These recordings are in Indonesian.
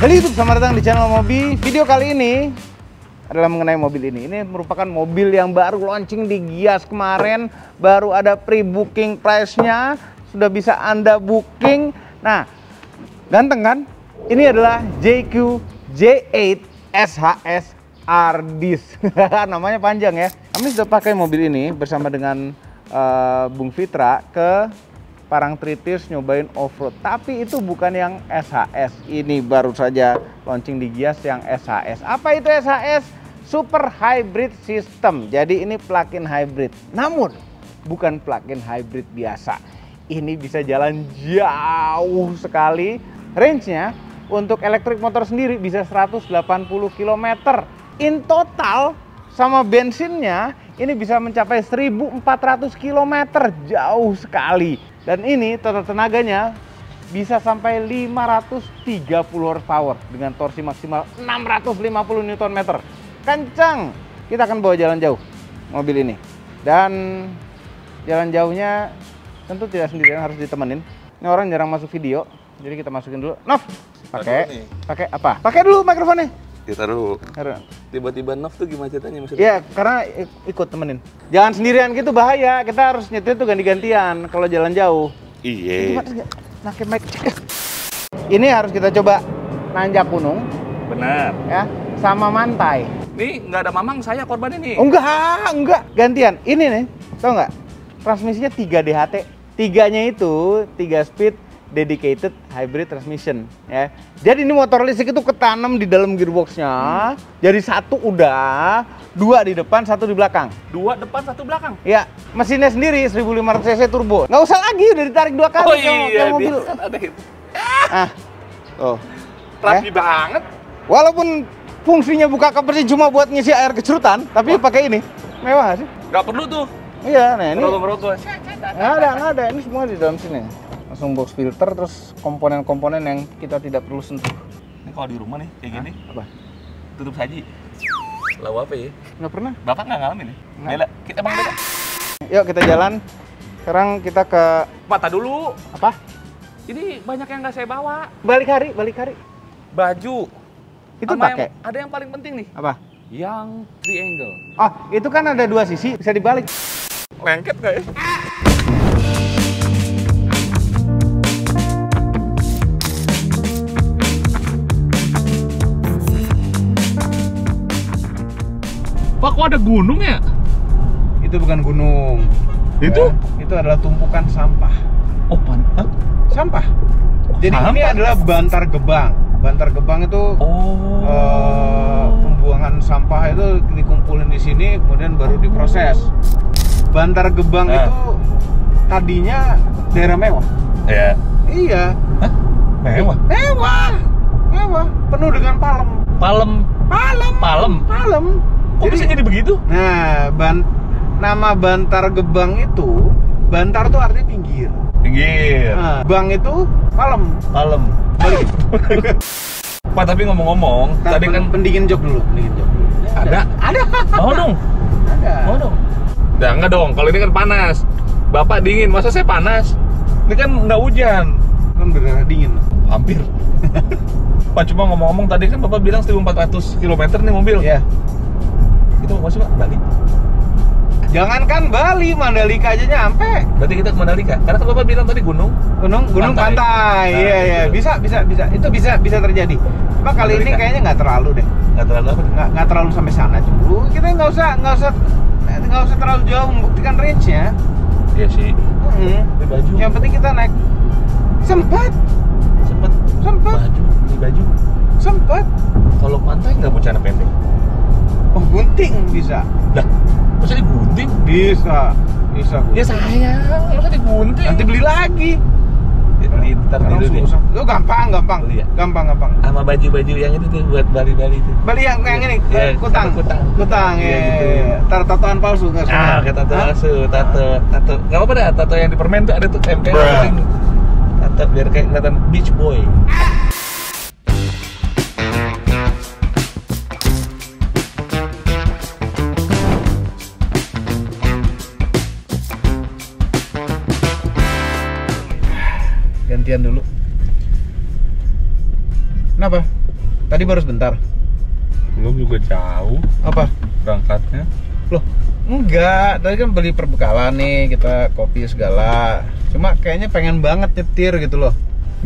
Halo YouTube, selamat datang di channel Mobi. Video kali ini adalah mengenai mobil ini. Ini merupakan mobil yang baru launching di Gias kemarin. Baru ada pre-booking price-nya. Sudah bisa Anda booking. Nah, ganteng kan? Ini adalah JQ J8 SHS Ardis. Namanya panjang ya. Kami sudah pakai mobil ini bersama dengan Bung Fitra ke Parangtritis nyobain off-road. Tapi itu bukan yang SHS. Ini baru saja launching di Gias yang SHS. Apa itu SHS? Super Hybrid System. Jadi ini plug-in hybrid. Namun bukan plug-in hybrid biasa. Ini bisa jalan jauh sekali. Range-nya untuk elektrik motor sendiri bisa 180 km. In total sama bensinnya ini bisa mencapai 1400 km. Jauh sekali. Dan ini total tenaganya bisa sampai 530 horsepower dengan torsi maksimal 650 Nm. Kencang. Kita akan bawa jalan jauh mobil ini. Dan jalan jauhnya tentu tidak sendirian, harus ditemenin. Ini orang jarang masuk video, jadi kita masukin dulu. Nov, pakai apa? Pakai dulu mikrofonnya. Kita dulu. Tiba-tiba Nov tuh gimana ceritanya maksudnya? Iya, karena ikut temenin. Jangan sendirian gitu, bahaya. Kita harus nyetir tuh ganti-gantian kalau jalan jauh. Iya. Pakai mic. Ini harus kita coba nanjak gunung. Benar. Ya, sama mantai. Nih nggak ada mamang, saya korban ini. Oh, enggak. Gantian. Ini nih, tau nggak? Transmisinya 3 DHT. 3-nya itu 3 speed dedicated hybrid transmission ya. Jadi ini motor listrik itu ketanam di dalam gearboxnya. Jadi 1 udah, 2 di depan, 1 di belakang. 2 depan, 1 belakang. Ya, mesinnya sendiri 1500 cc turbo. Nggak usah lagi, udah ditarik 2 kali kayak mobil. Ada itu. Tuh. Rapi banget. Walaupun fungsinya buka kebersihan cuma buat ngisi air kecerutan, tapi pakai ini mewah sih. Nggak perlu tuh. Iya, nah ini. Merogoh-merogoh. Nggak ada. Ini semua di dalam sini. Langsung box filter, terus komponen-komponen yang kita tidak perlu sentuh. Ini kalau di rumah nih kayak gini. Apa? Tutup saji. Lalu apa ya? Nggak pernah. Bapak nggak ngalamin nih? Nggak. Bela. Emang beda. Yuk kita jalan. Sekarang kita ke Mata dulu. apa? Ini banyak yang nggak saya bawa. Balik hari. Baju. Itu Sama pakai. Ada yang paling penting nih. Apa? Yang triangle. Oh, itu kan ada 2 sisi, bisa dibalik. Lengket nggak ya? Pak, kok ada gunung ya? Itu bukan gunung. Itu? Ya, itu adalah tumpukan sampah. Oh, Hah? Sampah. Jadi sampah? ini adalah Bantar Gebang. Bantar Gebang itu pembuangan sampah itu dikumpulin di sini, kemudian baru diproses. Bantar Gebang itu tadinya daerah mewah. Ya. Iya. Hah? Mewah? Mewah. Penuh dengan palem. Palem. Kok bisa jadi begitu? Nah, nama Bantar Gebang itu, Bantar tuh artinya pinggir. Nah, Bang itu palem. Balik. Pak, tapi ngomong-ngomong, tadi kan pendingin jok dulu. ada. Mau dong. Enggak dong, kalau ini kan panas. Bapak dingin, masa saya panas? Ini kan nggak hujan. Kan beneran dingin. Hampir. Pak, cuma ngomong-ngomong tadi kan Bapak bilang 1400 km nih mobil. Iya. Itu mau masuk Pak, Bali? Jangankan Bali, Mandalika aja nyampe. Berarti kita ke Mandalika? Karena kan Bapak bilang tadi gunung Pantai. Nah, Iya. Bisa. Itu bisa terjadi. Cuma kali ini kayaknya nggak terlalu deh. Nggak terlalu apa? Nggak terlalu sampai sana dulu. Kita nggak usah terlalu jauh membuktikan range-nya. Iya sih. Ini baju. Yang penting kita naik. Sempet. Baju. Sempet. Kalau pantai nggak mau celana pendek? Oh, gunting bisa. Lah, masa digunting? Bisa. Ya sayang, masa digunting? Nanti beli lagi. Ya, beli ntar dulu deh. Lo gampang. Beli ya? Gampang. Sama baju-baju yang itu tuh buat Bali-Bali itu. Beli yang ini, Ya, kutang Iya, ya. gitu. Tar tatoan palsu nggak suka. Kayak tato palsu, tato. Nggak apa-apa dah, tato yang di permen tuh ada tuh tempel. Tato biar kayak kelihatan beach boy. gantian dulu. Kenapa? Tadi baru sebentar. Belum juga jauh Apa? berangkatnya. Loh, enggak. Tadi kan beli perbekalan nih, kita kopi segala. Cuma kayaknya pengen banget nyetir gitu loh.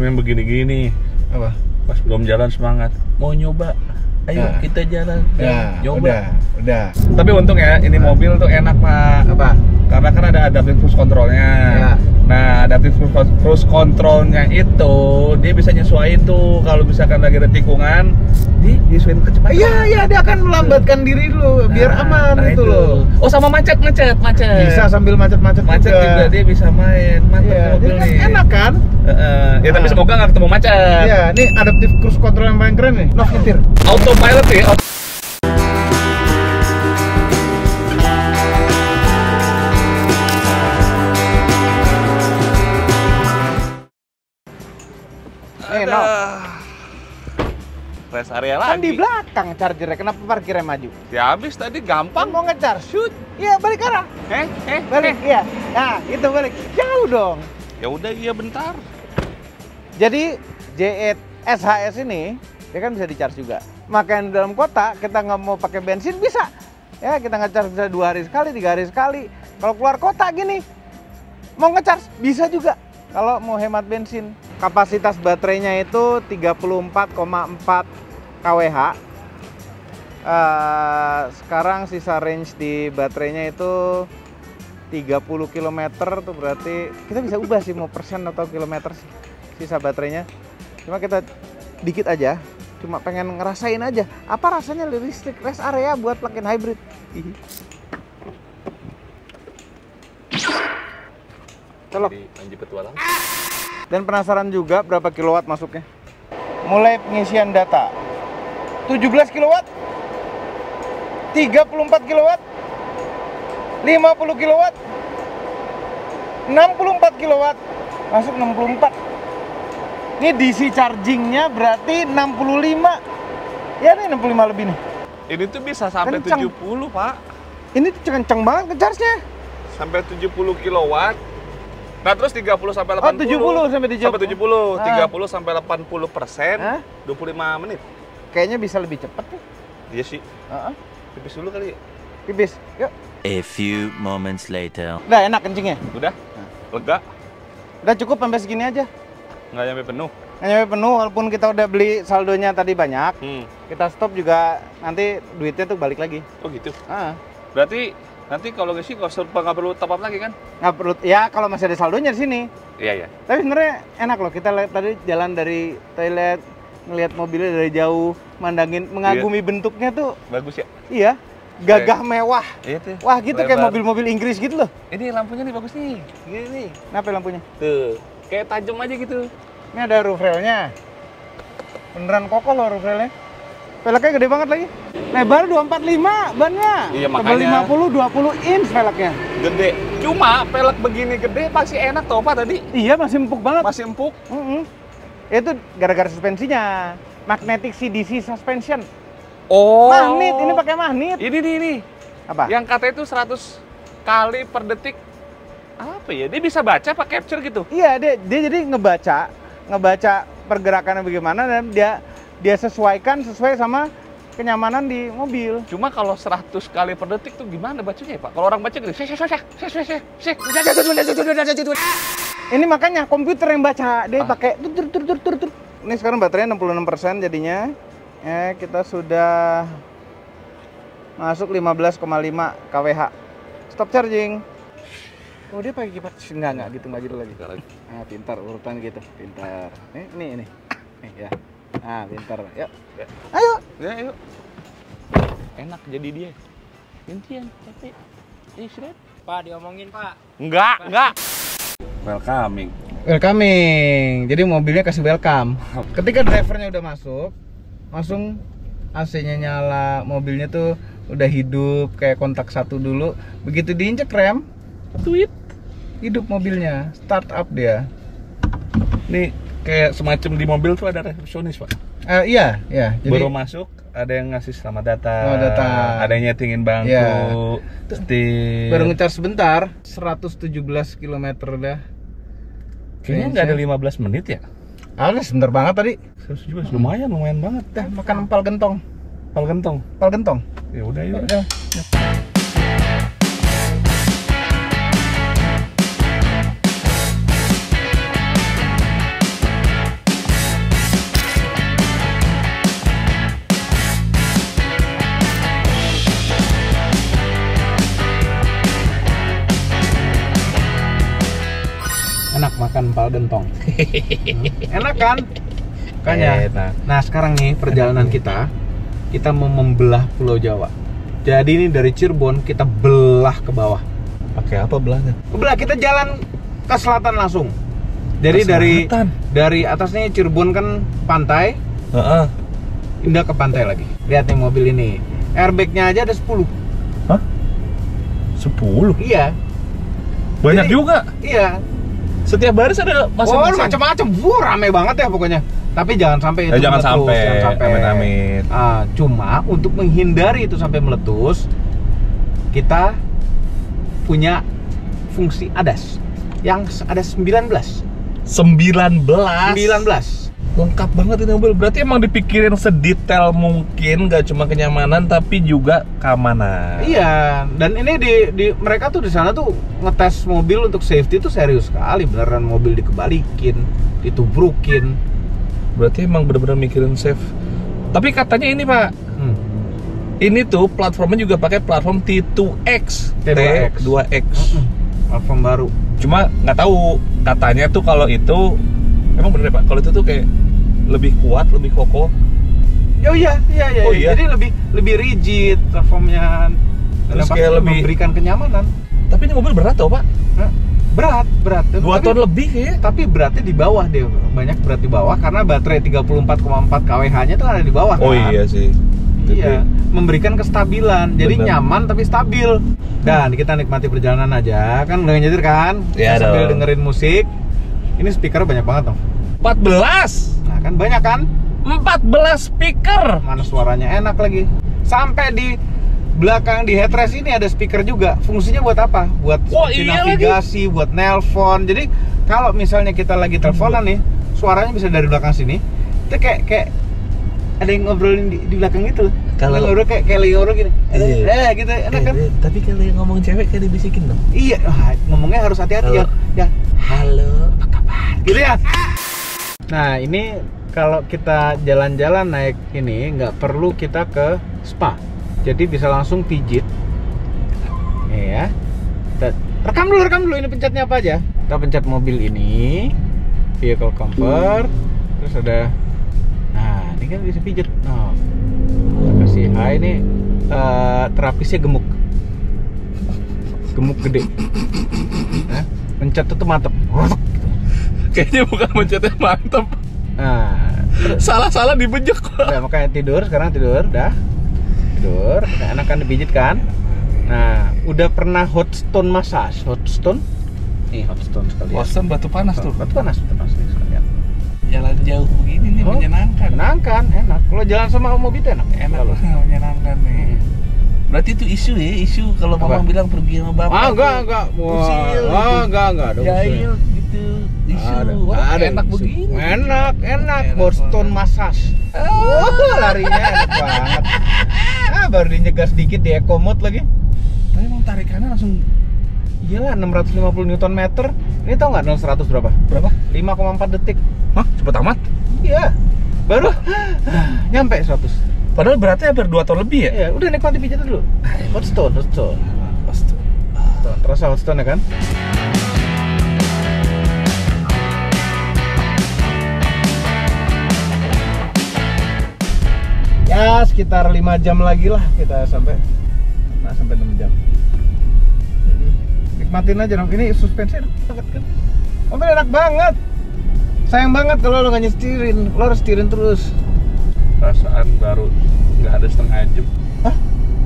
Memang begini-gini. Apa? Pas belum jalan semangat. Mau nyoba. Ayo Nah. kita jalan. Ya, Nyoba. udah. Tapi untung ya, ini mobil tuh enak Pak. Apa? Karena kan ada adaptive cruise controlnya. Ya. Nah, adaptive cruise controlnya itu dia bisa nyesuaiin tuh kalau misalkan lagi ada tikungan, disesuaiin kecepatan. Iya, dia akan melambatkan diri dulu biar aman nah gitu itu loh. Oh, sama macet. Bisa sambil macet-macet juga dia bisa main. Mantap Iya, mobil jadi kan nih. enak kan? Ya tapi semoga nggak ketemu macet. Iya, ini adaptive cruise control yang paling keren nih. Nok nyetir. Autopilot ya. Nih, Nok. Rest area Kan di lagi. belakang chargernya, kenapa parkirnya maju? Ya habis tadi gampang. Mau nge-charge? Shoot. Iya, balik arah. Balik, iya. Nah, itu balik. Jauh dong. Ya udah iya bentar. Jadi J8 SHS ini dia kan bisa di-charge juga. Makanya di dalam kota kita nggak mau pakai bensin bisa. Ya, kita nge-charge bisa 2 hari sekali, 3 hari sekali. Kalau keluar kota gini, mau nge-charge bisa juga. Kalau mau hemat bensin. Kapasitas baterainya itu 34,4 kWh. Sekarang sisa range di baterainya itu 30 km tuh berarti kita bisa ubah sih mau persen atau kilometer sih sisa baterainya. Cuma kita dikit aja, cuma pengen ngerasain aja apa rasanya listrik rest area buat plug-in hybrid. Colok. Anji petualang. Dan penasaran juga berapa kilowatt masuknya. Mulai pengisian data 17 kilowatt, 34 kilowatt, 50 kilowatt, 64 kilowatt, masuk 64. Ini DC chargingnya berarti 65. Ya nih 65 lebih nih. Ini tuh bisa sampai Kenceng. 70 Pak. Ini tuh kenceng banget ngecharge-nya. Sampai 70 kilowatt. Nah terus 30 sampai 80. Oh 70 sampai 70. Sampai 70, Ah. 30 sampai 80%, Hah? 25 menit. Kayaknya bisa lebih cepet nih. Iya sih. Pipis dulu kali ya. Pipis. Yuk. A few moments later. Udah enak kencingnya. Udah? Lega? Udah cukup sampai segini aja. Nggak nyampe penuh? Nggak nyampe penuh walaupun kita udah beli saldonya tadi banyak. Kita stop juga nanti duitnya tuh balik lagi. Oh gitu? Ah. Berarti nanti kalau nggak sih nggak perlu top up lagi kan? Nggak perlu, ya kalau masih ada saldonya di sini. Iya. Tapi sebenarnya enak loh, kita lihat tadi jalan dari toilet, ngelihat mobilnya dari jauh, mandangin, mengagumi bentuknya tuh. Bagus ya? Iya, gagah mewah. Iya tuh. Wah gitu kayak Lebar. mobil-mobil Inggris gitu loh. Ini lampunya nih bagus nih. Gini nih. Kenapa lampunya? Tuh, kayak tajam aja gitu. Ini ada roof railnya. Beneran kokoh loh roof railnya. Velgnya gede banget lagi. Lebar 245 bannya. Iya, Tebal makanya. 50 20 inch velgnya. Gede. Cuma pelek begini gede pasti enak tau Pak tadi. Iya masih empuk banget. Masih empuk. Itu gara-gara suspensinya. Magnetic CDC suspension. Oh. Magnet, ini pakai magnet. Ini. Apa? Yang katanya itu 100 kali per detik. Apa ya? Dia bisa baca Pak capture gitu. Iya, dia jadi ngebaca pergerakannya bagaimana dan dia sesuaikan sesuai sama kenyamanan di mobil. Cuma kalau 100 kali per detik tuh gimana bacanya ya Pak? Kalau orang baca gitu, Ini makanya komputer yang baca, dia pakai tur. Ini sekarang baterainya 66% jadinya. Kita sudah masuk 15,5 kWh. Stop charging. Oh dia pakai kipas enggak gitu lagi. Ah pintar urutan gitu, pintar. Nih ya. Ah pintar. Yuk. Ya. Ayo. Ya, yuk. Enak jadi dia. Gantian, tapi istirahat. Pak, diomongin Pak. Enggak. Welcoming. Jadi mobilnya kasih welcome. Ketika drivernya udah masuk, langsung AC-nya nyala, mobilnya tuh udah hidup kayak kontak satu dulu. Begitu diinjek rem, tweet, hidup mobilnya, start up dia. Nih kayak semacam di mobil tuh ada resepsionis Pak. Iya. Jadi Baru masuk ada yang ngasih selamat datang, Selamat datang. ada yang nyetingin bangku, Iya. setir. baru ngecas sebentar, 117 km dah. Kayaknya nggak ada 15 menit ya? Ada sebentar banget tadi. 100 juga lumayan banget. Dah makan empal gentong. Pal gentong. Empal gentong. Ya udah yuk. Ya. Enak makan empal gentong. Enak kan? Makanya. Enak. Nah sekarang nih perjalanan kita mau membelah Pulau Jawa. Jadi ini dari Cirebon kita belah ke bawah. Pakai apa belahnya? Belah kita jalan ke selatan langsung. Jadi Ke selatan? dari atasnya Cirebon kan pantai, Heeh. pindah ke pantai lagi. Lihat nih mobil ini. Airbagnya aja ada 10. Hah? 10? Iya. Banyak Jadi- juga. Iya. Setiap baris ada masing-masing. Macam-macam. Rame banget ya pokoknya. Tapi jangan sampai itu jangan meletus, sampai. Amit-amit. Cuma untuk menghindari itu sampai meletus, kita punya fungsi ADAS yang ada 19. 19. Lengkap banget ini mobil. Berarti emang dipikirin sedetail mungkin, gak cuma kenyamanan tapi juga keamanan. Iya, dan ini di mereka tuh di sana tuh ngetes mobil untuk safety tuh serius sekali. Beneran mobil dikebalikin, ditubrukin. Berarti emang bener-bener mikirin safe. Tapi katanya ini Pak, ini tuh platformnya juga pakai platform T2X, T2X. Platform baru. Cuma nggak tahu, katanya tuh kalau itu emang bener ya Pak, kalau itu tuh kayak lebih kuat, lebih kokoh. Oh iya. Oh iya? Jadi lebih rigid platformnya. Dan Terus pasti kayak lebih- memberikan kenyamanan. Tapi ini mobil berat tau Pak, Berat. 2 ton lebih kayaknya. Tapi beratnya di bawah deh, banyak berat di bawah karena baterai 34,4 kWh-nya tuh ada di bawah kan. Oh iya sih. Iya, memberikan kestabilan. Jadi Bener. nyaman tapi stabil. Dan kita nikmati perjalanan aja, kan udah nyetir kan? Iya Kita sambil dong. dengerin musik. Ini speaker banyak banget dong. 14 Nah, kan banyak kan? 14 speaker. Mana suaranya enak lagi. Sampai di belakang di headrest ini ada speaker juga. Fungsinya buat apa? Buat Wah, seperti iya navigasi, buat nelpon. Jadi kalau misalnya kita lagi teleponan nih, suaranya bisa dari belakang sini. Itu kayak ada yang ngobrolin di belakang gitu. Kalau- ngobrol kayak lagi ngobrol gini. Iya. Gitu, enak kan? Tapi kalau yang ngomong cewek kayak dibisikin dong. Iya, ngomongnya harus hati-hati ya. Kalau- Ya, Halo, apa kabar? gitu ya. Nah, ini kalau kita jalan-jalan naik ini nggak perlu kita ke spa. Jadi bisa langsung pijit. Nih ya. Kita rekam dulu ini pencetnya apa aja. Kita pencet mobil ini, vehicle comfort, terus ada. Nah, ini kan bisa pijit. Nah, kita kasih hi ini terapisnya gemuk gede. Nah, pencet itu mantep. Kayaknya bukan mencetnya mantep. Nah, Salah-salah dibejek. udah makanya sekarang tidur, tidur, enak kan dipijit kan. Nah, udah pernah hot stone massage? Hot stone? Nih hot stone sekalian. Bosan batu panas tuh. Batu panas nih sekalian. Jalan jauh begini nih Oh, menyenangkan. Menyenangkan, enak. Kalau jalan sama mobil itu enak. Enak Kalau- menyenangkan nih. Berarti itu isu kalau Apa? mama bilang pergi sama bapak. enggak. Usil, Enggak ada usil. Jahil gitu. Isu. Wah, Ada enak usil. begini. Enak. Enak Hot stone banget. massage. Larinya enak banget. Baru dinyegas dikit di eco mode lagi. Tapi emang tarikannya langsung Iyalah 650 Nm. Ini tau nggak 0-100 berapa? berapa? 5,4 detik. Hah? Cepet amat? Iya. Baru nyampe 100. Padahal beratnya hampir 2 ton lebih ya? Iya, udah nikmati pijatnya dulu. Hot stone. Tuh, terasa hot stone ya kan? Ya, sekitar 5 jam lagi lah kita sampai. Nah, sampai 6 jam. Nikmatin aja dong. Ini suspensi enak banget kan? Mobil enak banget. Sayang banget kalau lo nggak nyetirin. Lo harus setirin terus. Perasaan baru nggak ada setengah jam. Hah?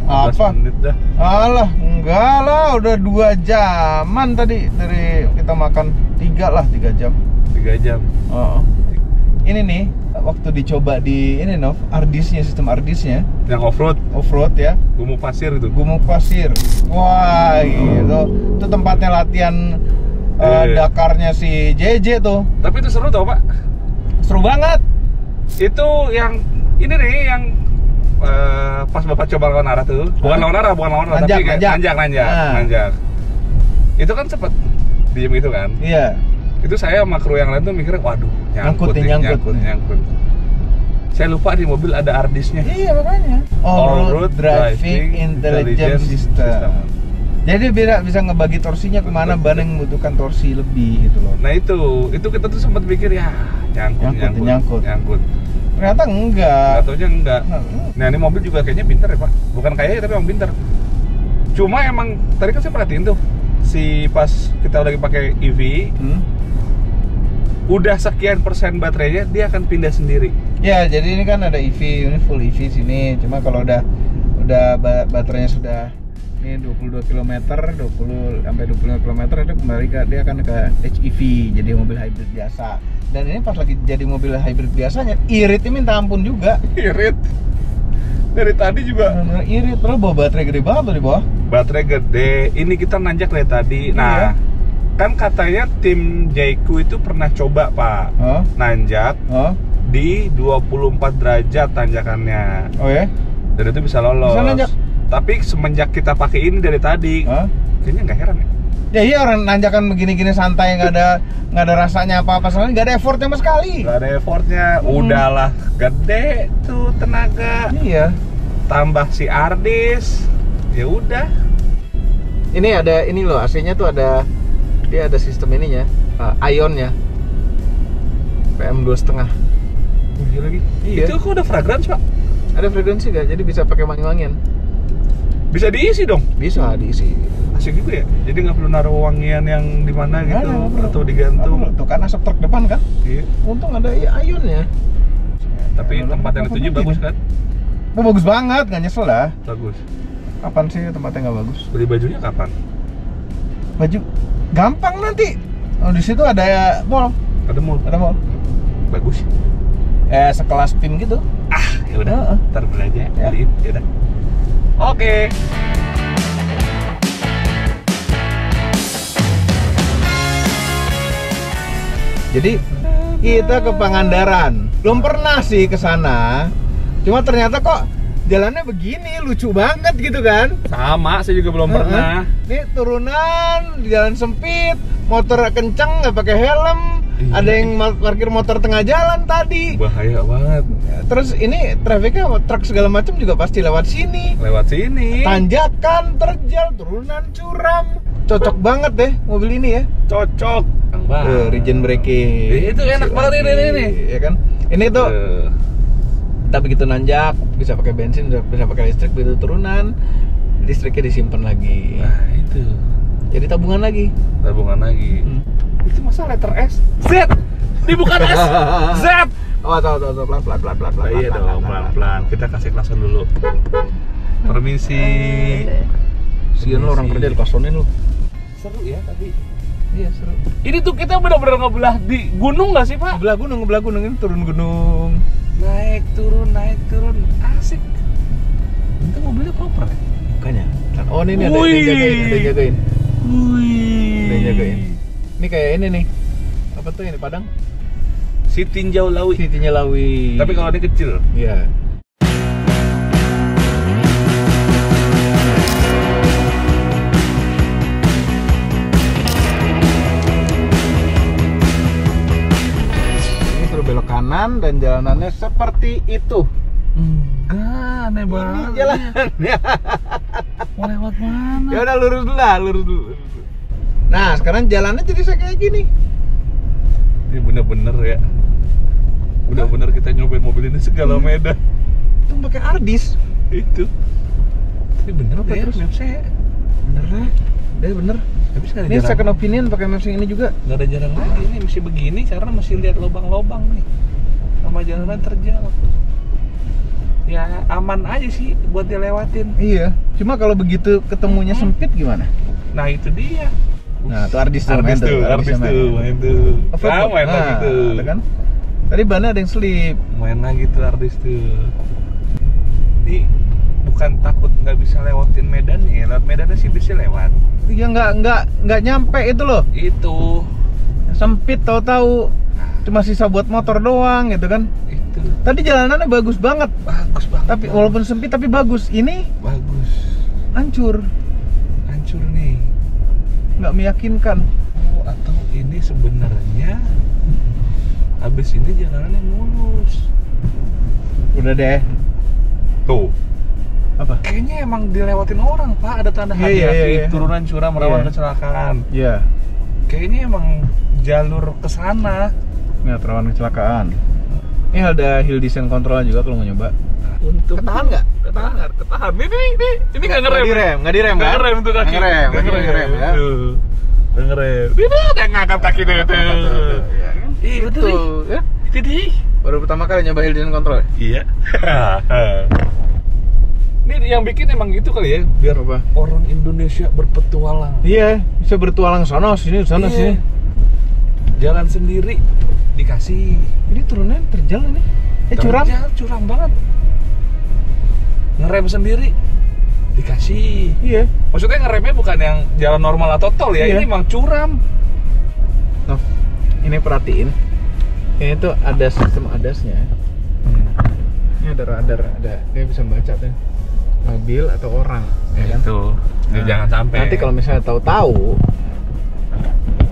15 Apa? menit dah. Alah, enggak lah, udah 2 jaman tadi dari kita makan 3 jam. 3 jam. Oh. Ini nih waktu dicoba di ini Nov, Ardisnya, sistem Ardisnya, Yang off-road ya, gumuk pasir itu. gumuk pasir. Wah, gitu. Itu tempatnya latihan Dakarnya si JJ tuh. Tapi itu seru tau Pak. Seru banget. Itu yang ini nih yang pas Bapak coba lawan arah tuh. Bukan lawan arah, Nanjak, tapi nanjak. Itu kan sempet diem gitu kan. Iya. Itu saya sama kru yang lain tuh mikirnya, waduh, nyangkut. Saya lupa di mobil ada harddisknya. Iya makanya. All-road driving intelligence system. Jadi bisa ngebagi torsinya kemana ban yang membutuhkan torsi lebih gitu loh. Nah itu kita tuh sempat pikir ya nyangkut. Ternyata enggak. Taunya enggak. Nah ini mobil juga kayaknya pinter ya Pak. Bukan kayaknya tapi emang pinter. Cuma emang tadi kan saya perhatiin tuh pas kita lagi pakai EV, udah sekian persen baterainya dia akan pindah sendiri. Ya jadi ini kan ada EV, ini full EV sini. Cuma kalau udah baterainya sudah ini 22 km, 20 sampai 25 km itu kembali dia akan ke HEV, jadi mobil hybrid biasa. Dan ini pas lagi jadi mobil hybrid biasanya, iritnya minta ampun juga. Irit. Dari tadi juga. Irit, padahal bawa baterai gede banget tuh di bawah. Baterai gede. Ini kita nanjak dari tadi. Nah, kan katanya tim Jaiku itu pernah coba Pak, nanjak di 24 derajat tanjakannya. Oh ya? Dan itu bisa lolos. Bisa nanjak. Tapi semenjak kita pakai ini dari tadi, kayaknya nggak heran ya? Ya iya, orang nanjakan begini-gini santai, nggak ada rasanya apa-apa, soalnya nggak ada effortnya sama sekali. Nggak ada effortnya, udahlah gede tuh tenaga. Iya. Tambah si harddisk, ya udah. Ini ada ini loh, AC-nya tuh dia ada sistem ininya, ionnya, PM2,5. Gila lagi. Iya. Itu kok ada fragrance Pak? Ada frekuensi gak? Jadi bisa pakai wangi-wangian. Bisa diisi dong? Bisa diisi. Asik juga ya? Jadi nggak perlu naruh wangian yang di mana gitu atau digantung. Tuh kan asap truk depan kan? Iya. Untung ada ionnya. Tapi tempat yang dituju bagus kan? Oh, bagus banget, nggak nyesel dah. Bagus. Kapan sih tempatnya nggak bagus? Beli bajunya kapan? Baju gampang nanti. Oh, di situ ada mall. Ada mall. Bagus. Sekelas PIM gitu. Ya udah, ntar beli aja. Beliin, ya udah. Oke. Jadi kita ke Pangandaran. Belum pernah sih ke sana. Cuma ternyata kok jalannya begini, lucu banget gitu kan? Sama, saya juga belum pernah. Ini turunan, jalan sempit, motor kenceng nggak pakai helm. Iya. Ada yang parkir motor tengah jalan tadi. Bahaya banget. Terus ini trafiknya truk segala macam juga pasti lewat sini. Tanjakan, terjal, turunan curam. Cocok banget deh mobil ini ya. Cocok. Regen braking. Itu enak banget ini. Ya kan? Ini tuh kita begitu nanjak bisa pakai bensin, bisa pakai listrik, begitu turunan listriknya disimpan lagi. Nah itu. Jadi tabungan lagi. Itu masa letter S? Z! Ini bukan S! Z! Oh, tahu, pelan. Iya dong, pelan-pelan. Kita kasih klason dulu. Permisi. Sian lo orang kerja di klasonin lo. Seru ya tapi. Iya, seru. Ini tuh kita benar-benar ngebelah di gunung nggak sih, Pak? Ngebelah gunung ini turun gunung. Naik turun. Asik. Itu mobilnya proper ya? Makanya. Oh, ini ada yang jagain. Ini kayak ini nih. Apa tuh ini Padang? Si Tinjau Lawi. Tapi kalau dia kecil. Iya. Ini suruh belok kanan dan jalanannya seperti itu. Enggak, aneh banget. Ini jalanannya. Mau lewat mana? Ya udah lurus dulu. Nah, sekarang jalannya jadi kayak gini. Ini bener-bener ya. Bener-bener kita nyobain mobil ini segala medan. Itu pakai harddisk. Itu. Ini bener apa terus? Mapsnya. Bener lah. Bener. Tapi ini second opinion pakai maps yang ini juga. Gak ada jalan lagi, ini mesti begini karena mesti lihat lubang-lubang nih. Sama jalanan terjal. Ya aman aja sih buat dilewatin. Iya. Cuma kalau begitu ketemunya sempit gimana? Nah itu dia. Nah, tuh harddisk tuh main tuh. Main lagi tuh. Kan? Tadi bannya ada yang slip. Main lagi tuh harddisk tuh. Ini bukan takut nggak bisa lewatin medan nih, lewat medannya sih bisa lewat. Iya nggak nyampe itu loh. Itu sempit tahu-tahu Cuma sisa buat motor doang gitu kan. Itu. Tadi jalanannya bagus banget. Bagus banget. Tapi walaupun sempit tapi bagus. Ini bagus. Hancur Nih. Nggak meyakinkan. Oh, atau ini sebenarnya habis ini jalanannya mulus. Udah deh. Tuh. Apa? Kayaknya emang dilewatin orang, Pak. Ada tanda hati-hati, turunan curam rawan kecelakaan. Iya. Kayaknya emang jalur ke sana. Nggak rawan kecelakaan. Ini ada hill descent control juga kalau mau nyoba. Untuk Ketahan nggak? Ketahan. Ini nggak ngerem. Nggak direm kan? Nggak ngerem tuh kaki. Nggak ngerem ya. Tuh. Nggak ngerem. Ini ada ngangkat kaki deh tuh. Iya betul. Ya. Itu dia. Baru pertama kali nyoba hill descent control. Iya. Ini yang bikin emang gitu kali ya, biar apa? Orang Indonesia berpetualang. Iya, bisa bertualang sana sini sana sini. Jalan sendiri dikasih. Ini turunnya terjal ini. Curam. Curam banget. Ngerem sendiri dikasih. Iya. Maksudnya ngeremnya bukan yang jalan normal atau tol ya, iya. Ini emang curam. Nah, ini perhatiin. Ini tuh ada sistem ADAS-nya. Ini ada radar, dia bisa baca tuh mobil atau orang. Ya kan? Itu. Nah, jangan sampai. Nanti kalau misalnya tahu-tahu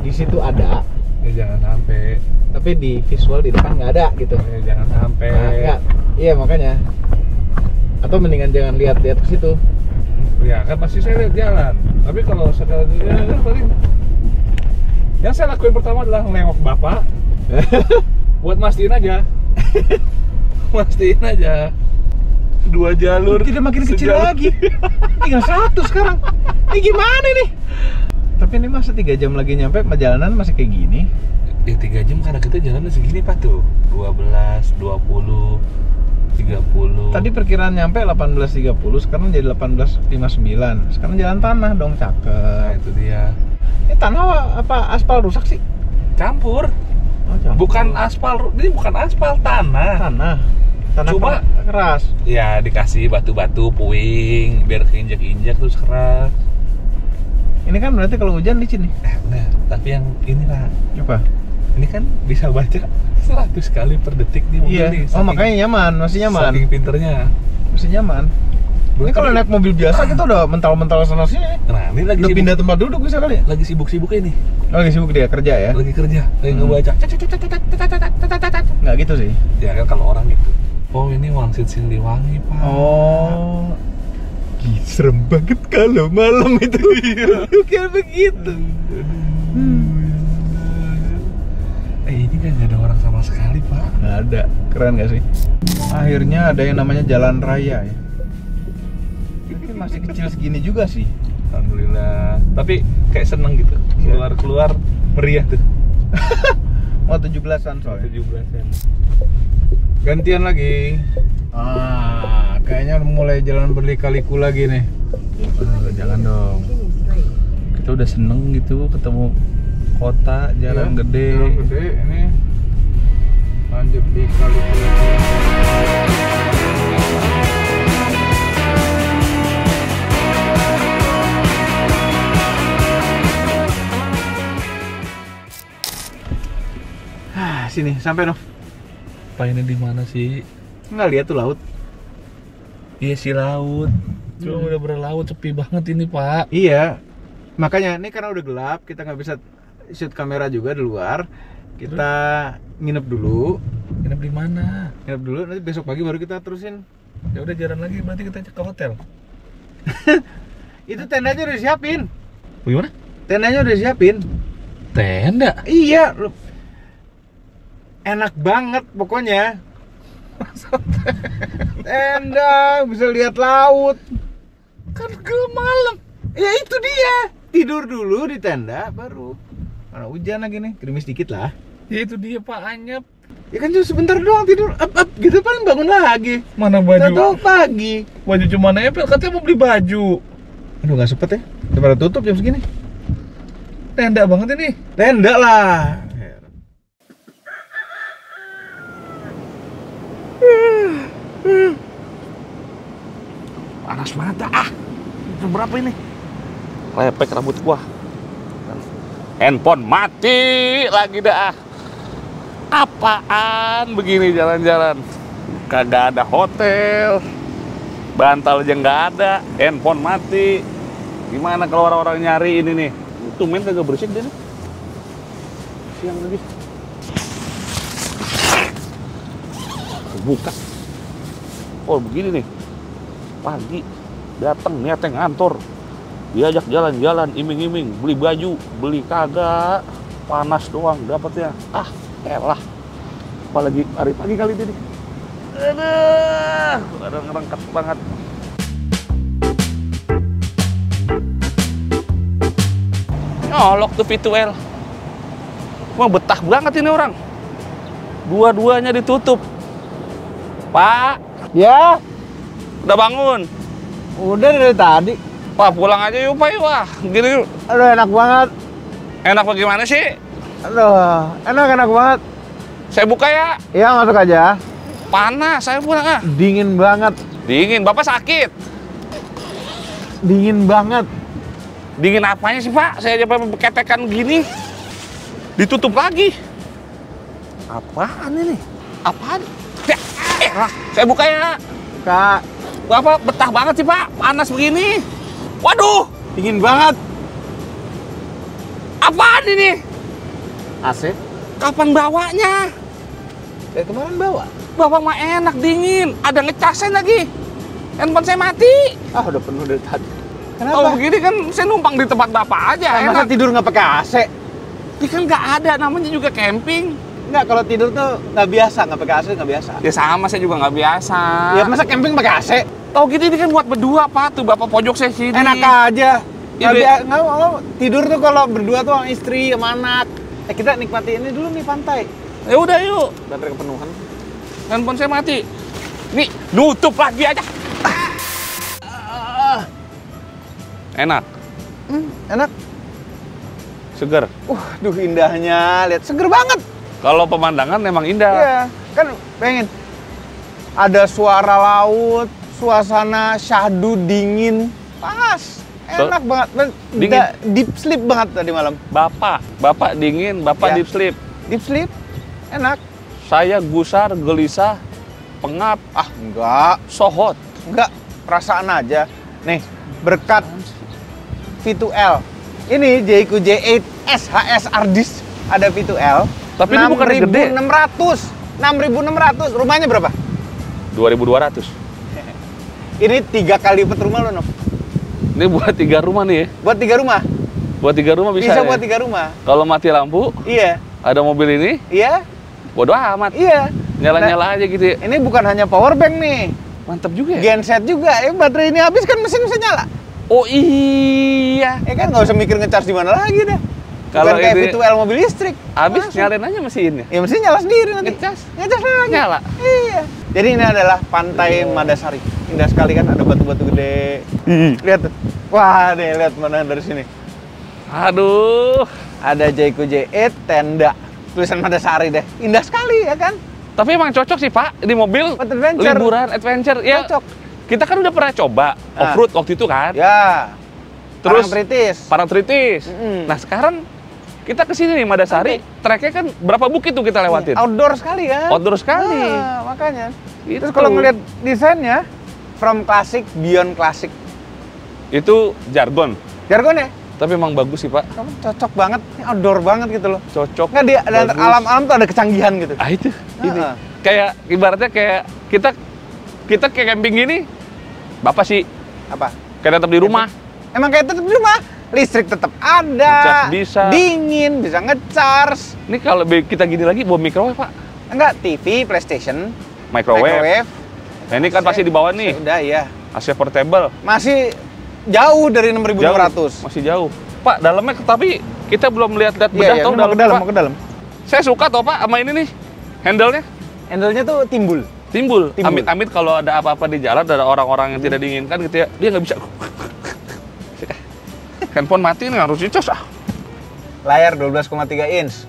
di situ ada, ya jangan sampai. tapi di visual di depan nggak ada gitu. Ya jangan sampai. Nah, enggak. Iya makanya. Atau mendingan jangan lihat ke situ. Ya kan pasti saya lihat jalan. Tapi kalau sekali ya paling yang saya lakuin pertama adalah ngelengok bapak buat mastiin aja. Mastiin aja. 2 jalur. Tidak makin kecil lagi. Tinggal 1 sekarang. Ini gimana nih? Tapi ini masa 3 jam lagi nyampe, perjalanan masih kayak gini. Ya 3 jam karena kita jalannya segini Pak tuh. 12, 20, 30. Tadi perkiraan nyampe 18.30, sekarang jadi 18.59. Sekarang jalan tanah dong, Nah, cakep. itu dia. Ini tanah apa aspal rusak sih? Campur. Oh, campur. Bukan aspal, ini bukan aspal, tanah. Tanah Cuma keras. Ya dikasih batu-batu puing biar keinjak-injak terus keras. Ini kan berarti kalau hujan licin nih. Nah, tapi yang ini Pak. Apa? Ini kan bisa baca 100 kali per detik nih mobil Iya. nih. Oh, makanya nyaman, masih nyaman. Saking pinternya. Masih nyaman. Ini kalau naik mobil biasa kita udah mental-mental sana sini. Nah, ini lagi Udah pindah tempat duduk bisa kali ya? Lagi sibuk-sibuknya nih. Lagi sibuk dia kerja ya? Lagi kerja, lagi ngebaca. Nggak gitu sih. Ya kan kalau orang gitu. Oh, ini Wangsit Siliwangi, Pak. Oh. Serem banget kalau malam itu. Kayak begitu. Ini kan nggak ada orang sama sekali, Pak. Nggak ada. Keren nggak sih? Akhirnya ada yang namanya jalan raya ya. Ini masih kecil segini juga sih. Alhamdulillah. Tapi kayak seneng gitu. Keluar-keluar meriah tuh. Mau 17-an soalnya. 17-an. Gantian lagi. Kayaknya mulai jalan berliku-liku lagi nih. Jangan dong. Kita udah seneng gitu ketemu kota, jalan gede. Jalan gede ini. Lanjut di kali-kali. Sini sampai dong. Pak, ini di mana sih? Nggak lihat tuh laut. Iya sih laut. Cuma udah berlaut sepi banget ini, Pak. Iya. Makanya ini karena udah gelap, kita nggak bisa shoot kamera juga di luar. Kita nginep dulu. Nginep di mana? Nginep dulu, nanti besok pagi baru kita terusin. Ya udah jalan lagi, berarti kita cek ke hotel. Itu tendanya udah disiapin. Gimana? Tendanya udah disiapin. Tenda? Iya. Enak banget pokoknya. Tenda, bisa lihat laut. Kan gelap malam. Ya itu dia. Tidur dulu di tenda baru. Karena hujan lagi nih, gerimis dikit lah. Ya itu dia, Pak, anyep. Ya kan cuma sebentar doang tidur, up gitu paling bangun lagi. Mana baju? Tahu pagi. Baju cuma nempel, katanya mau beli baju. Aduh nggak sempet ya. Udah pada tutup jam segini. Tenda banget ini. Tenda lah. Panas banget ah. Jam berapa ini? Lepek rambut gua. Handphone mati lagi dah. Apaan begini jalan-jalan? Kagak ada hotel, bantal aja nggak ada, handphone mati. Gimana kalau orang-orang nyari ini nih? Tumben kagak berisik deh nih. Siang lagi. Buka. Oh begini nih. Pagi datang niatnya ngantor. Diajak jalan-jalan, iming-iming, beli baju, beli kagak. Panas doang dapatnya. Ah, elah. Apalagi hari pagi kali ini. Aduh, ada ngerangkat banget. Nyolok tuh V2L. Wah, betah banget ini orang. Dua-duanya ditutup. Pak, Ya, udah bangun? udah dari tadi. Wah, pulang aja yuk, Pak. Wah, gini yuk. Aduh, enak banget. Enak bagaimana sih? Aduh, enak banget. Saya buka ya. Iya, masuk aja. Panas, saya pulang ah. Dingin banget. Dingin, Bapak sakit. Dingin banget. Dingin apanya sih, Pak? Saya aja ketekan gini. Ditutup lagi. Apaan ini? Apaan? Ya, lah, saya buka ya. Kak, Bapak betah banget sih, Pak. Panas begini. Waduh, dingin banget. apaan ini? AC? Kapan bawanya? Kayak kemarin bawa. Bapak mah enak dingin. Ada ngecasin lagi. Handphone saya mati. Ah, udah penuh dari tadi. Kenapa? Kalau begini kan saya numpang di tempat Bapak aja. Masa Enak. tidur nggak pakai AC? Ini kan nggak ada, namanya juga camping. Nggak, kalau tidur tuh nggak biasa, nggak pakai AC nggak biasa. Ya sama, saya juga nggak biasa. Ya masa camping pakai AC? Tahu gitu ini kan buat berdua, Pak. Tuh Bapak pojok saya sini. Enak aja. Ya, Nggak mau tidur tuh kalau berdua tuh sama istri, sama anak. Kita nikmati ini dulu nih pantai. Ya udah yuk. Baterai kepenuhan. Handphone saya mati. Nih, nutup lagi aja. Enak, Enak. seger. Duh indahnya, lihat seger banget. Kalau pemandangan memang indah. Iya, kan pengen ada suara laut, suasana syahdu dingin, pas, enak banget. Dan Dingin. kita deep sleep banget tadi malam. Bapak dingin, Bapak Ya. deep sleep. Deep sleep, enak. Saya gusar, gelisah, pengap, Ah enggak, sohot. enggak, perasaan aja. Nih, berkat V2L. Ini Jayco J8 SHS Ardis ada V2L. Tapi ini bukan gede. 6.600. Rumahnya berapa? 2.200. Ini 3 kali lipat rumah lo, Nov. Ini buat 3 rumah nih ya. Buat 3 rumah. Buat 3 rumah bisa, Bisa ya? buat 3 rumah. Kalau mati lampu, Iya. ada mobil ini, Iya. bodo amat. Iya. Nyala-nyala aja gitu ya. Ini bukan hanya power bank nih. Mantap juga ya. Genset juga. Baterai ini habis kan mesin bisa nyala. Oh iya. Ya kan nggak usah mikir ngecas di mana lagi dah. Kalau Bukan kayak ini V2L mobil listrik. Habis Langsung. nyalain aja mesinnya. Ya mesin nyala sendiri nanti. Ngecas. Ngecas lagi. Nyala. Iya. Jadi ini adalah Pantai Madasari. Indah sekali kan, ada batu-batu gede. Lihat tuh. Wah, nih lihat mana dari sini. Aduh. Ada Jayco J8 tenda. Tulisan Madasari deh. Indah sekali ya kan? Tapi emang cocok sih Pak di mobil. Buat adventure. Liburan, adventure. Ya, Cocok. kita kan udah pernah coba off-road waktu itu kan. Ya. Terus Parangtritis. Parangtritis. Mm-mm. Nah sekarang kita kesini nih Madasari. Treknya kan berapa bukit tuh kita lewatin? Outdoor sekali ya. Outdoor sekali. Makanya. Itu. Terus kalau ngeliat desainnya, from classic, beyond classic. Itu jargon. Jargon ya? Tapi emang bagus sih Pak. Kamu cocok banget, ini outdoor banget gitu loh. Cocok. Nggak, di dan bagus. alam-alam tuh ada kecanggihan gitu. Ah itu. Ini. Heeh. Kayak ibaratnya kayak kita kayak camping gini. Bapak sih Apa? kayak tetap di rumah. Emang kayak tetap di rumah, listrik tetap ada, Ngecas bisa. dingin, bisa ngecharge. Ini kalau kita gini lagi bawa microwave Pak. Enggak, TV, PlayStation, Microwave. Nah, ini kan pasti di bawah nih. Udah ya. AC portable. Masih jauh dari 6.600. Jauh, masih jauh. Pak, dalamnya tapi kita belum lihat-lihat bedah Iya, tau mau ke dalam, Pak. mau ke dalam. Saya suka tau Pak sama ini nih. Handle-nya Handle-nya tuh timbul. timbul. Timbul. Amit-amit kalau ada apa-apa di jalan, ada orang-orang yang tidak diinginkan gitu ya, dia nggak bisa. Handphone mati nih harus dicas ah. Layar 12,3 inch.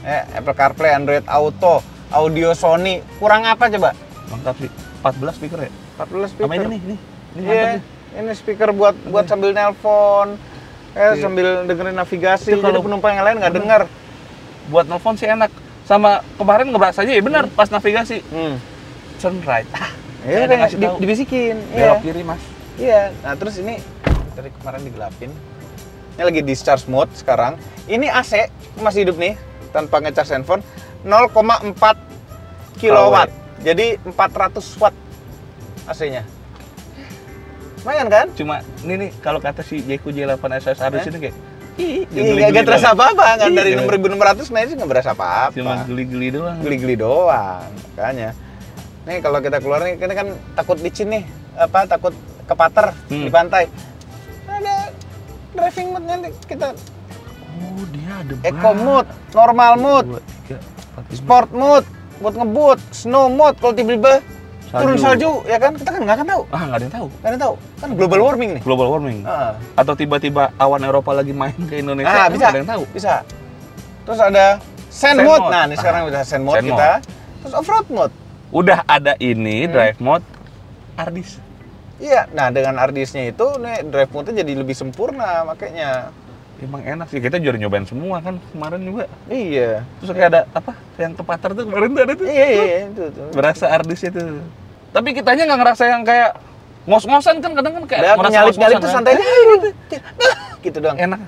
Apple CarPlay, Android Auto, audio Sony. Kurang apa coba? Mantap sih. 14 speaker ya? 14 speaker. Sama ini nih. Ini Iya, mantap nih. ini speaker buat sambil nelpon, Iya. sambil dengerin navigasi. Itu Kalau kalau- penumpang yang lain nggak dengar. Buat nelfon sih enak. Sama kemarin ngebahas aja ya benar pas navigasi. Turn right. Iya, dibisikin. Belok kiri, Mas. Iya. Nah, terus ini dari kemarin digelapin. Ini lagi discharge mode sekarang. Ini AC masih hidup nih tanpa ngecas handphone 0,4 kilowatt. Jadi 400 watt AC-nya. Lumayan kan? Cuma ini nih kalau kata si Jayco J8 SSR di sini kayak nggak terasa apa-apa kan dari 6.600 naik sih nggak berasa apa-apa. Cuma geli-geli doang. Geli-geli doang. Makanya. Nih kalau kita keluar nih, kita kan takut licin nih, takut kepater di pantai. Ada driving mode nanti kita. Oh, dia ada Eco mode, normal mode, sport mode, buat ngebut, snow mode kalau tiba-tiba turun salju, ya kan? Kita kan nggak akan tahu. Nggak ada yang tahu. Nggak ada yang tahu. Kan global warming nih. Global warming. Atau tiba-tiba awan Eropa lagi main ke Indonesia, bisa. ada yang tahu. Bisa. Terus ada sand mode. Nah, ini sekarang udah sand mode kita. Terus off-road mode. Udah ada ini drive mode Ardis. Iya, nah dengan Ardisnya itu nih drive mode-nya jadi lebih sempurna makanya. Emang enak sih, kita juga nyobain semua kan kemarin juga. Iya. Terus kayak ada apa? Yang kepater tuh kemarin tuh ada tuh. Iya, itu. Berasa Ardis itu. Tapi kitanya nggak ngerasa yang kayak ngos-ngosan kan kadang kan kayak ngerasa nyalip-nyalip tuh santai. Gitu doang. Enak.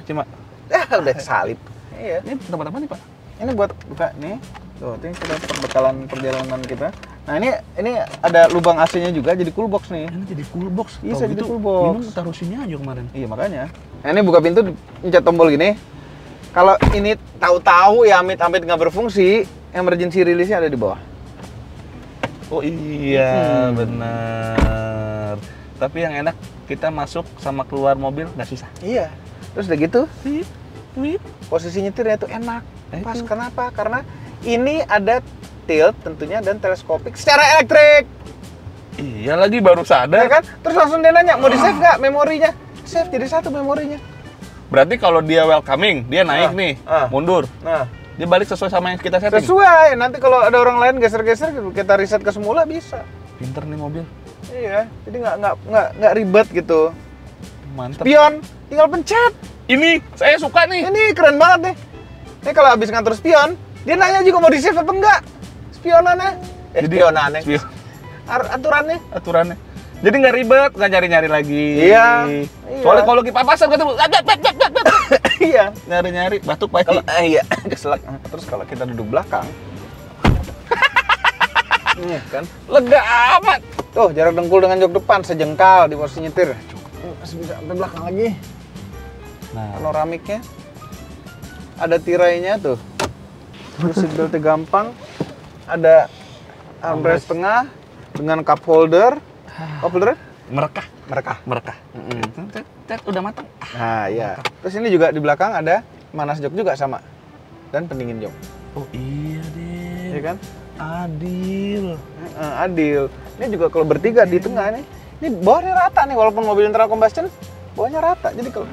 Cuma udah salip. Iya. Ini tempat apa nih, Pak? Ini buat buka nih. Tuh, ini kita perbekalan perjalanan kita. Nah, ini ada lubang AC-nya juga jadi cool box nih. Ini jadi cool box. Bisa jadi cool box. Minum taruh sini aja kemarin. Iya, makanya. Nah, ini buka pintu pencet tombol gini. Kalau ini tahu-tahu ya amit-amit nggak berfungsi, emergency release-nya ada di bawah. Oh iya, benar. Tapi yang enak kita masuk sama keluar mobil nggak susah. Iya. Terus udah gitu, Wip. posisi nyetirnya tuh enak. Pas. Kenapa? Karena ini ada tilt tentunya dan teleskopik secara elektrik. Iya lagi baru sadar. Ya kan? Terus langsung dia nanya, mau di-save nggak memorinya? Save jadi satu memorinya. Berarti kalau dia welcoming, dia naik nih, mundur. Nah, dia balik sesuai sama yang kita setting. Sesuai. Nanti kalau ada orang lain geser-geser, kita reset ke semula bisa. Pinter nih mobil. Iya. Jadi nggak ribet gitu. Mantep. Spion, tinggal pencet. Ini saya suka nih. Ini keren banget nih. Ini kalau habis ngatur spion, dia nanya juga mau di-save apa enggak? Spionannya. Spionannya. Aturannya. Jadi nggak ribet, nggak nyari-nyari lagi. Iya. Soalnya kalau kita papasan ketemu, iya. Nyari-nyari batuk pasti. Iya. Keselak. Terus kalau kita duduk belakang, kan lega amat. Tuh jarak dengkul dengan jok depan sejengkal di posisi nyetir. Masih bisa sampai belakang lagi. Nah, panoramiknya ada tirainya tuh. Terus seatbeltnya gampang. Ada armrest tengah dengan cup holder. Cup holder? Merekah. Udah matang. Nah, iya. Terus ini juga di belakang ada manas jok juga sama. Dan pendingin jok. Oh iya deh. Iya kan? Adil. Adil. Ini juga kalau bertiga di tengah nih. Ini bawahnya rata nih walaupun mobil internal combustion, bawahnya rata. Jadi kalau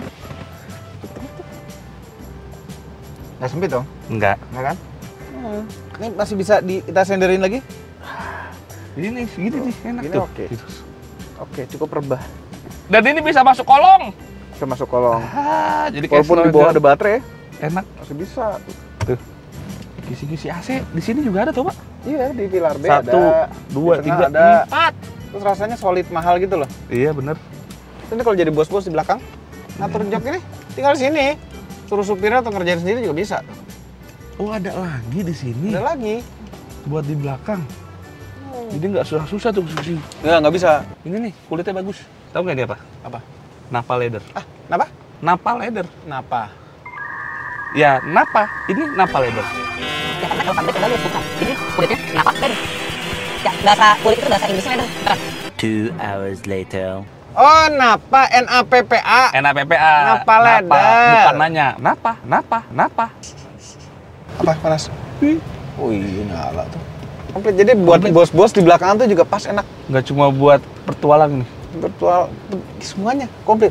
nggak sempit dong? Enggak kan? Ini masih bisa kita senderin lagi? Ini segini nih, enak gini, tuh. Oke, cukup rebah. Dan ini bisa masuk kolong. Bisa masuk kolong. Jadi walaupun di bawah ada baterai, enak. Masih bisa. Tuh. Kisi-kisi AC di sini juga ada tuh, Pak. Iya, di pilar B 1, ada. 2, 3, ada. 4. Terus rasanya solid mahal gitu loh. Iya, bener. Ini kalau jadi bos-bos di belakang, ngatur jok ini tinggal di sini. Suruh supirnya atau ngerjain sendiri juga bisa. Oh, ada lagi di sini. Ada lagi. Buat di belakang. Jadi nggak susah-susah tuh kesini. Nggak bisa. Ini nih, kulitnya bagus. Tahu nggak ini apa? Apa? Napa leather. Napa? Napa leather. Napa? Ya, napa. Ini napa leather. Ya karena kalau pabrik udah bukan. Ini kulitnya napa leather. Ya, bahasa kulit itu bahasa Inggrisnya leather. 2 hours later. Oh, napa, N-A-P-P-A. NAPPA. Napa leather. Bukan nanya. Napa. Apa, panas? Oh iya, nyala tuh. Komplit. Jadi buat bos-bos di belakang tuh juga pas, enak. Nggak cuma buat pertualang nih. Semuanya komplit.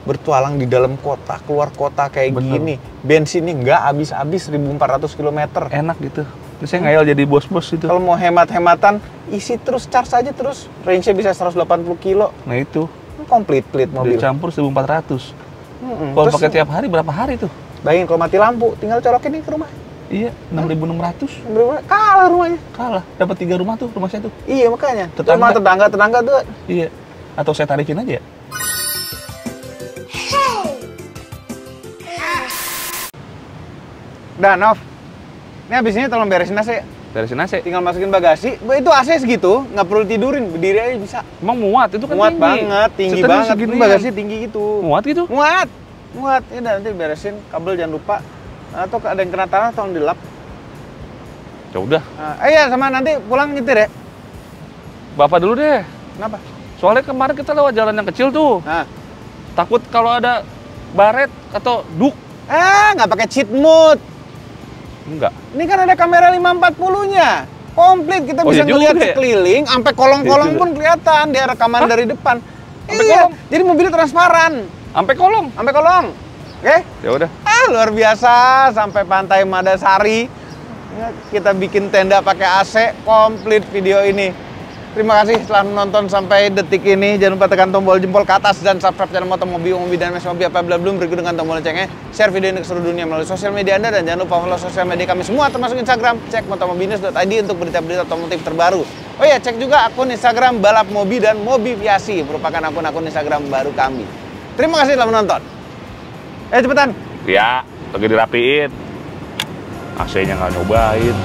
Bertualang di dalam kota, keluar kota kayak gini. Bensinnya nggak habis-habis 1.400 km. Enak gitu. Terus saya ngayal jadi bos-bos itu. Kalau mau hemat-hematan, isi terus, charge aja terus. Range-nya bisa 180 kilo. Nah itu. Komplit mobil. Dicampur 1.400. Kalau pakai tiap hari berapa hari tuh? Bayangin kalau mati lampu, tinggal colokin nih ke rumah. Iya, 6.600. Kalah rumahnya. Kalah, dapat 3 rumah tuh, rumah saya tuh. Iya makanya. Tetangga. Rumah tetangga tuh. Iya. Atau saya tarikin aja ya? Dah, Nov. Ini habis ini tolong beresin AC. Beresin AC. Tinggal masukin bagasi. Itu AC segitu, nggak perlu tidurin, berdiri aja bisa. Emang muat itu kan Muat tinggi. banget, tinggi Setelah banget. seginian. Ini bagasi tinggi gitu. Muat gitu? Muat. Ini nanti beresin, kabel jangan lupa. Atau ada yang kena tanah tolong dilap. Ya udah. Iya, sama nanti pulang nyetir ya. Bapak dulu deh. Kenapa? Soalnya kemarin kita lewat jalan yang kecil tuh. Nah. Takut kalau ada baret atau duk. Nggak pakai cheat mode. Enggak. Ini kan ada kamera 540-nya. Komplit, kita bisa iya ngelihat juga ya? sekeliling, sampai kolong-kolong Iya pun kelihatan. Dia rekaman dari depan. Sampai Iya, kolong? jadi mobilnya transparan. Sampai kolong. Sampai kolong. Oke? Ya udah. Luar biasa, sampai Pantai Madasari. Ya, kita bikin tenda pakai AC, komplit video ini. Terima kasih telah menonton sampai detik ini. Jangan lupa tekan tombol jempol ke atas dan subscribe channel Motomobi, dan Mes Mobi apabila belum, berikut dengan tombol loncengnya. Share video ini ke seluruh dunia melalui sosial media Anda, dan jangan lupa follow sosial media kami semua termasuk Instagram. Cek motomobinews.id untuk berita-berita otomotif terbaru. Oh iya, cek juga akun Instagram Balap Mobi dan Mobiviasi, merupakan akun-akun Instagram baru kami. Terima kasih telah menonton. Cepetan. Ya, lagi dirapiin. AC-nya nggak nyobain.